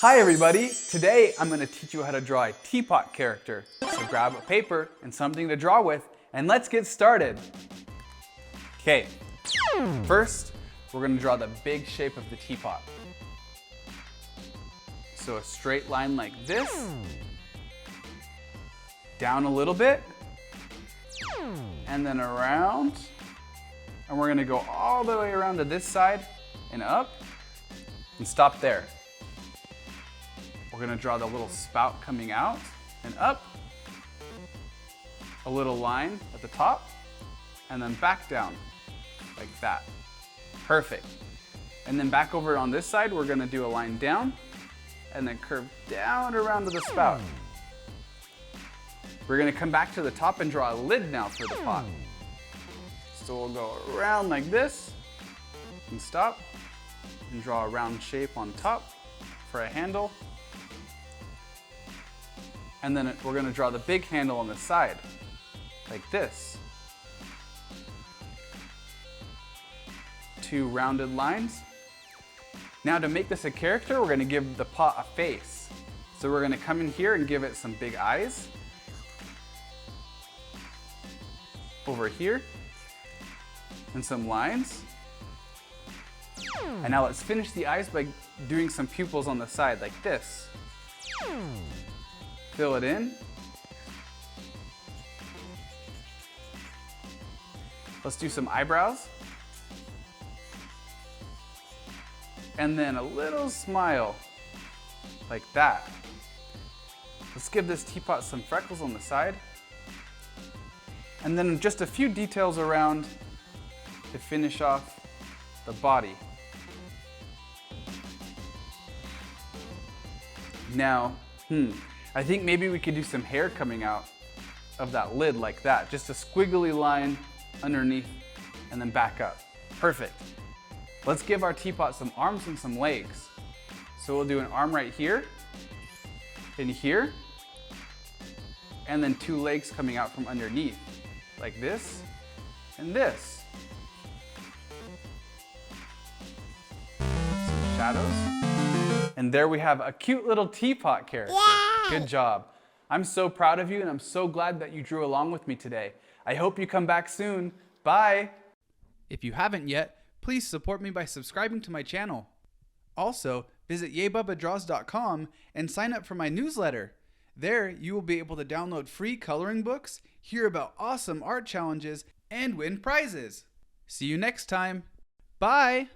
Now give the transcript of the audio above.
Hi everybody! Today I'm going to teach you how to draw a teapot character. So grab a paper and something to draw with and let's get started. Okay, first we're going to draw the big shape of the teapot. So a straight line like this, down a little bit, and then around. And we're going to go all the way around to this side and up and stop there. We're going to draw the little spout coming out and up, a little line at the top, and then back down like that. Perfect. And then back over on this side, we're going to do a line down and then curve down around to the spout. We're going to come back to the top and draw a lid now for the pot. So we'll go around like this and stop and draw a round shape on top for a handle. And then we're going to draw the big handle on the side, like this. 2 rounded lines. Now to make this a character, we're going to give the pot a face. So we're going to come in here and give it some big eyes. Over here. And some lines. And now let's finish the eyes by doing some pupils on the side, like this. Fill it in. Let's do some eyebrows. And then a little smile, like that. Let's give this teapot some freckles on the side. And then just a few details around to finish off the body. Now, I think maybe we could do some hair coming out of that lid like that. Just a squiggly line underneath and then back up. Perfect. Let's give our teapot some arms and some legs. So we'll do an arm right here, and here, and then 2 legs coming out from underneath, like this and this. Some shadows. And there we have a cute little teapot character. Good job. I'm so proud of you and I'm so glad that you drew along with me today. I hope you come back soon. Bye. If you haven't yet, please support me by subscribing to my channel. Also, visit YayBubbaDraws.com and sign up for my newsletter. There, you will be able to download free coloring books, hear about awesome art challenges, and win prizes. See you next time. Bye.